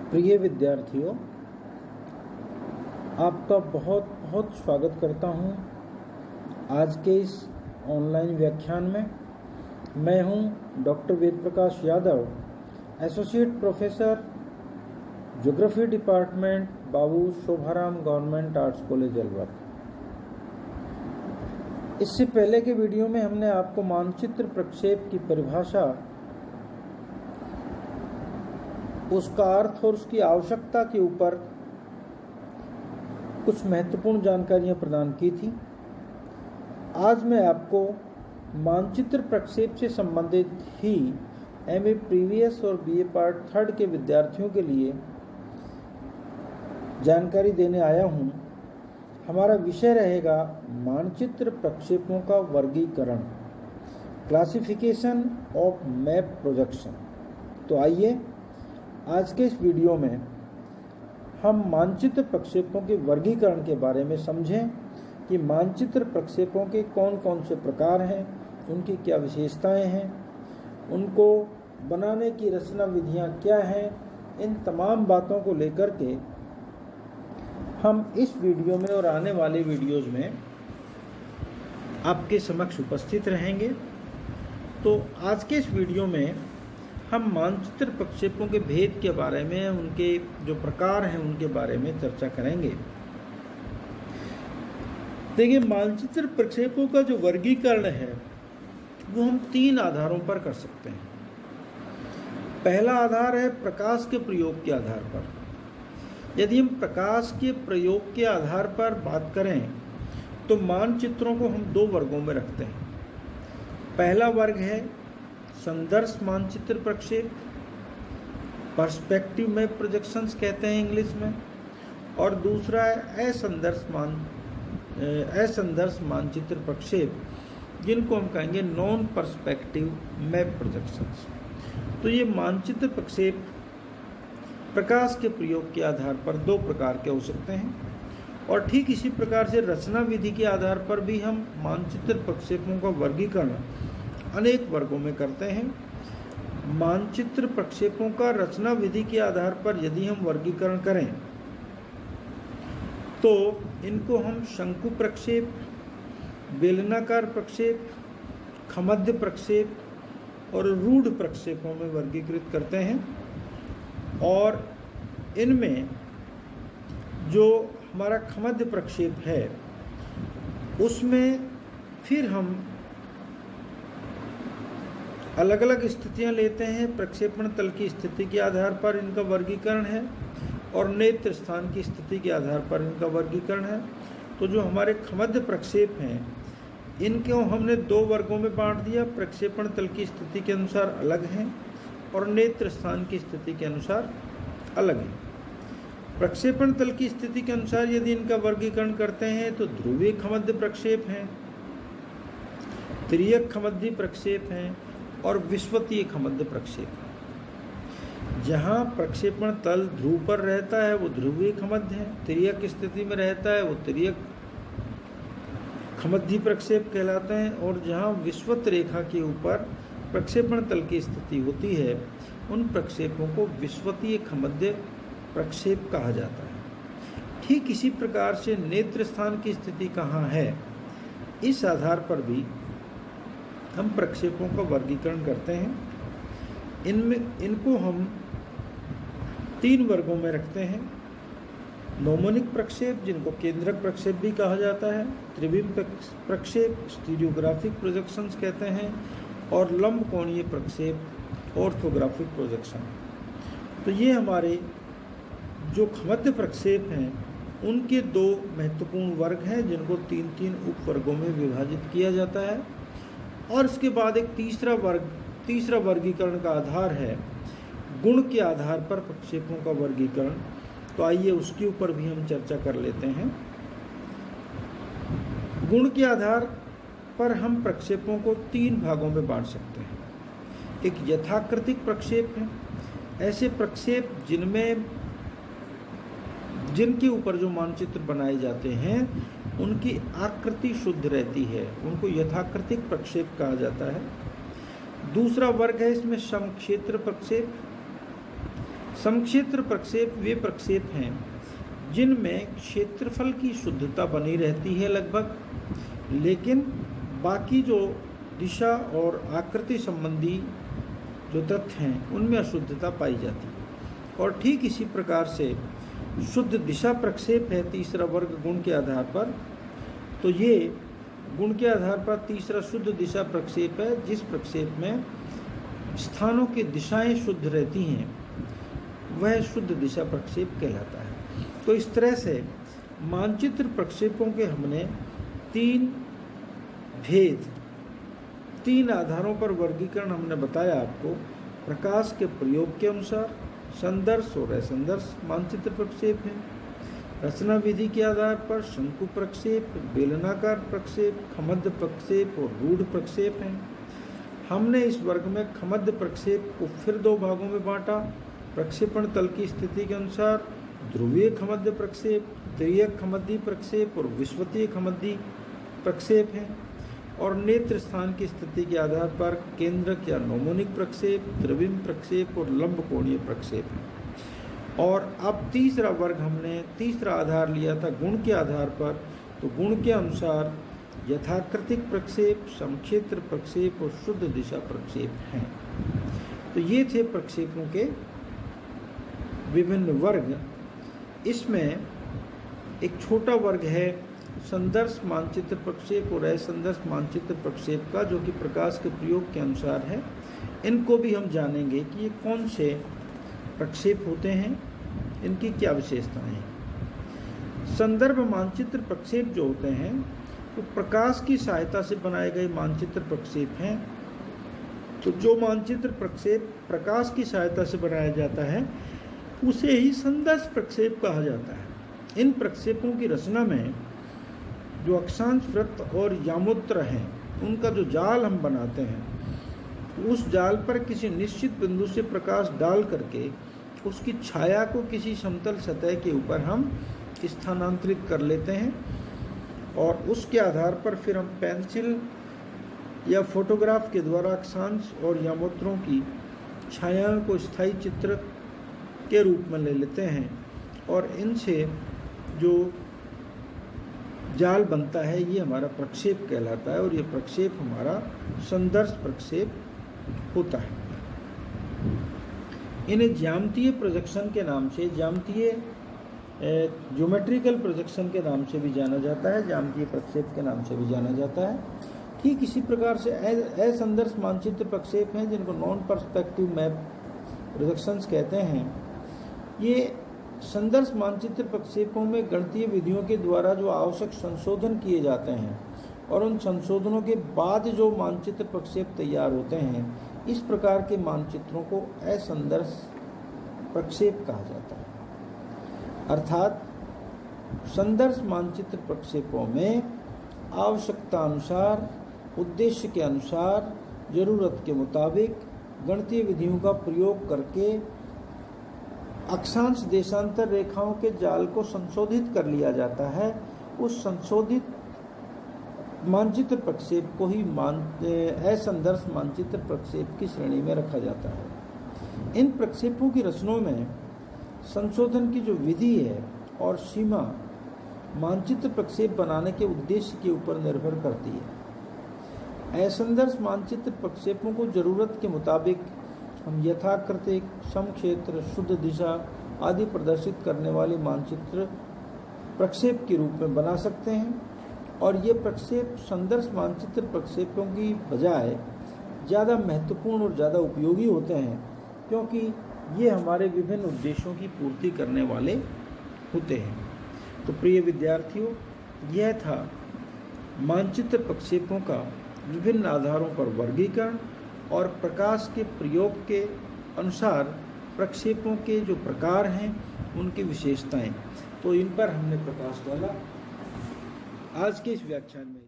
प्रिय विद्यार्थियों, आपका बहुत बहुत स्वागत करता हूं आज के इस ऑनलाइन व्याख्यान में। मैं हूं doctor Ved Prakash Yadav, associate professor geography department, Babu Shobharam government arts college Alwar. इससे पहले के वीडियो में हमने आपको मानचित्र प्रक्षेप की परिभाषा, उसका अर्थ और उसकी आवश्यकता के ऊपर कुछ महत्वपूर्ण जानकारियां प्रदान की थी। आज मैं आपको मानचित्र प्रक्षेप से संबंधित ही एमए प्रीवियस और बीए पार्ट 3 के विद्यार्थियों के लिए जानकारी देने आया हूं। हमारा विषय रहेगा मानचित्र प्रक्षेपों का वर्गीकरण, क्लासिफिकेशन ऑफ मैप प्रोजेक्शन। तो आइए आज के इस वीडियो में हम मानचित्र प्रक्षेपों के वर्गीकरण के बारे में समझें कि मानचित्र प्रक्षेपों के कौन कौन से प्रकार हैं, उनकी क्या विशेषताएं हैं, उनको बनाने की रचना विधियां क्या हैं। इन तमाम बातों को लेकर के हम इस वीडियो में और आने वाले वीडियोज़ में आपके समक्ष उपस्थित रहेंगे। तो आज के इस वीडियो में हम मानचित्र प्रक्षेपों के भेद के बारे में, उनके जो प्रकार हैं उनके बारे में चर्चा करेंगे। देखिए, मानचित्र प्रक्षेपों का जो वर्गीकरण है वो हम 3 आधारों पर कर सकते हैं। पहला आधार है प्रकाश के प्रयोग के आधार पर। यदि हम प्रकाश के प्रयोग के आधार पर बात करें तो मानचित्रों को हम 2 वर्गों में रखते हैं। पहला वर्ग है संदर्श मानचित्र प्रक्षेप, पर्सपेक्टिव मैप प्रोजेक्शंस कहते हैं इंग्लिश में, और दूसरा है असंदर्श मानचित्र प्रक्षेप, जिनको हम कहेंगे नॉन पर्सपेक्टिव मैप प्रोजेक्शंस। तो ये मानचित्र प्रक्षेप प्रकाश के प्रयोग के आधार पर 2 प्रकार के हो सकते हैं। और ठीक इसी प्रकार से रचना विधि के आधार पर भी हम मानचित्र प्रक्षेपों का वर्गीकरण अनेक वर्गों में करते हैं। मानचित्र प्रक्षेपों का रचना विधि के आधार पर यदि हम वर्गीकरण करें तो इनको हम शंकु प्रक्षेप, बेलनाकार प्रक्षेप, खमध्य प्रक्षेप और रूढ़ प्रक्षेपों में वर्गीकृत करते हैं। और इनमें जो हमारा खमध्य प्रक्षेप है उसमें फिर हम अलग अलग स्थितियां लेते हैं। प्रक्षेपण तल की स्थिति के आधार पर इनका वर्गीकरण है और नेत्र स्थान की स्थिति के आधार पर इनका वर्गीकरण है। तो जो हमारे खमध्य प्रक्षेप हैं इनको हमने 2 वर्गों में बांट दिया। प्रक्षेपण तल की स्थिति के अनुसार अलग हैं और नेत्र स्थान की स्थिति के अनुसार अलग हैं। प्रक्षेपण तल की स्थिति के अनुसार यदि इनका वर्गीकरण करते हैं तो ध्रुवीय खमध्य प्रक्षेप हैं, तिर्यक खमध्य प्रक्षेप हैं और विषुवतीय खमध्य प्रक्षेप। जहाँ प्रक्षेपण तल ध्रुव पर रहता है वो ध्रुवीय खमध्य है, तिर्यक स्थिति में रहता है वो तिर्यक खमध्य प्रक्षेप कहलाते हैं, और जहाँ विषुवत रेखा के ऊपर प्रक्षेपण तल की स्थिति होती है उन प्रक्षेपों को विषुवतीय खमध्य प्रक्षेप कहा जाता है। ठीक इसी प्रकार से नेत्र स्थान की स्थिति कहाँ है, इस आधार पर भी हम प्रक्षेपों का वर्गीकरण करते हैं। इनको हम 3 वर्गों में रखते हैं। नोमोनिक प्रक्षेप, जिनको केंद्रक प्रक्षेप भी कहा जाता है, त्रिविम प्रक्षेप, स्टीरियोग्राफिक प्रोजेक्शंस कहते हैं, और लंब कोणीय प्रक्षेप, ऑर्थोग्राफिक प्रोजेक्शन। तो ये हमारे जो खमध्य प्रक्षेप हैं उनके 2 महत्वपूर्ण वर्ग हैं जिनको 3-3 उप वर्गों में विभाजित किया जाता है। और इसके बाद एक तीसरा वर्गीकरण का आधार है गुण के आधार पर प्रक्षेपों का वर्गीकरण। तो आइए उसके ऊपर भी हम चर्चा कर लेते हैं। गुण के आधार पर हम प्रक्षेपों को 3 भागों में बांट सकते हैं। एक यथाकृतिक प्रक्षेप है, ऐसे प्रक्षेप जिनके ऊपर जो मानचित्र बनाए जाते हैं उनकी आकृति शुद्ध रहती है, उनको यथाकृतिक प्रक्षेप कहा जाता है। दूसरा वर्ग है इसमें समक्षेत्र प्रक्षेप। समक्षेत्र प्रक्षेप वे प्रक्षेप हैं जिनमें क्षेत्रफल की शुद्धता बनी रहती है लगभग, लेकिन बाकी जो दिशा और आकृति संबंधी जो तथ्य हैं उनमें अशुद्धता पाई जाती है। और ठीक इसी प्रकार से शुद्ध दिशा प्रक्षेप है तीसरा वर्ग गुण के आधार पर। तो ये गुण के आधार पर तीसरा शुद्ध दिशा प्रक्षेप है, जिस प्रक्षेप में स्थानों की दिशाएं शुद्ध रहती हैं वह शुद्ध दिशा प्रक्षेप कहलाता है। तो इस तरह से मानचित्र प्रक्षेपों के हमने तीन आधारों पर वर्गीकरण हमने बताया आपको। प्रकाश के प्रयोग के अनुसार संदर्श और असंदर्श मानचित्र प्रक्षेप है। रचना विधि के आधार पर शंकु प्रक्षेप, बेलनाकार प्रक्षेप, खमद्य प्रक्षेप और रूढ़ प्रक्षेप हैं। हमने इस वर्ग में खमद्य प्रक्षेप को फिर दो भागों में बांटा। प्रक्षेपण तल की स्थिति के अनुसार ध्रुवीय खमद्य प्रक्षेप, त्रियक खमद्य प्रक्षेप और विषुवतीय खमद्य प्रक्षेप हैं। और नेत्र स्थान की स्थिति के आधार पर केंद्रक या नोमोनिक प्रक्षेप, त्रिविम प्रक्षेप और लंब कोणीय प्रक्षेप है। और अब तीसरा वर्ग हमने तीसरा आधार लिया था गुण के आधार पर। तो गुण के अनुसार यथाकृतिक प्रक्षेप, समक्षेत्र प्रक्षेप और शुद्ध दिशा प्रक्षेप हैं। तो ये थे प्रक्षेपों के विभिन्न वर्ग। इसमें एक छोटा वर्ग है संदर्श मानचित्र प्रक्षेप और असंदर्श मानचित्र प्रक्षेप का, जो कि प्रकाश के प्रयोग के अनुसार है। इनको भी हम जानेंगे कि ये कौन से प्रक्षेप होते हैं, इनकी क्या विशेषताएं हैं। संदर्भ मानचित्र प्रक्षेप जो होते हैं वो प्रकाश की सहायता से बनाए गए मानचित्र प्रक्षेप हैं। तो जो मानचित्र प्रक्षेप प्रकाश की सहायता से बनाया जाता है उसे ही संदर्श प्रक्षेप कहा जाता है। इन प्रक्षेपों की रचना में जो अक्षांश वृत्त और यामोत्र हैं उनका जो जाल हम बनाते हैं, उस जाल पर किसी निश्चित बिंदु से प्रकाश डाल करके उसकी छाया को किसी समतल सतह के ऊपर हम स्थानांतरित कर लेते हैं। और उसके आधार पर फिर हम पेंसिल या फोटोग्राफ के द्वारा अक्षांश और यामोत्रों की छायाओं को स्थायी चित्र के रूप में ले लेते हैं। और इनसे जो जाल बनता है ये हमारा प्रक्षेप कहलाता है। और ये प्रक्षेप हमारा संदर्श प्रक्षेप होता है। इन्हें ज्यामितीय प्रोजेक्शन के नाम से, ज्यामितीय ज्योमेट्रिकल प्रोजेक्शन के नाम से भी जाना जाता है, ज्यामितीय प्रक्षेप के नाम से भी जाना जाता है। ठीक इसी प्रकार से असंदर्श मानचित्र प्रक्षेप हैं जिनको नॉन पर्सपेक्टिव मैप प्रोजेक्शंस कहते हैं। ये संदर्श मानचित्र प्रक्षेपों में गणितीय विधियों के द्वारा जो आवश्यक संशोधन किए जाते हैं और उन संशोधनों के बाद जो मानचित्र प्रक्षेप तैयार होते हैं, इस प्रकार के मानचित्रों को असंदर्श प्रक्षेप कहा जाता है। अर्थात संदर्श मानचित्र प्रक्षेपों में आवश्यकता अनुसार, उद्देश्य के अनुसार, जरूरत के मुताबिक गणितीय विधियों का प्रयोग करके अक्षांश देशांतर रेखाओं के जाल को संशोधित कर लिया जाता है। उस संशोधित मानचित्र प्रक्षेप को ही असंदर्श मानचित्र प्रक्षेप की श्रेणी में रखा जाता है। इन प्रक्षेपों की रचनाओं में संशोधन की जो विधि है और सीमा मानचित्र प्रक्षेप बनाने के उद्देश्य के ऊपर निर्भर करती है। असंदर्श मानचित्र प्रक्षेपों को जरूरत के मुताबिक हम यथाकृतिक, समक्षेत्र, शुद्ध दिशा आदि प्रदर्शित करने वाले मानचित्र प्रक्षेप के रूप में बना सकते हैं। और ये प्रक्षेप संदर्श मानचित्र प्रक्षेपों की बजाय ज़्यादा महत्वपूर्ण और ज़्यादा उपयोगी होते हैं, क्योंकि ये हमारे विभिन्न उद्देश्यों की पूर्ति करने वाले होते हैं। तो प्रिय विद्यार्थियों, यह था मानचित्र प्रक्षेपों का विभिन्न आधारों पर वर्गीकरण और प्रकाश के प्रयोग के अनुसार प्रक्षेपों के जो प्रकार हैं उनकी विशेषताएं। तो इन पर हमने प्रकाश डाला। आज के इस व्याख्यान में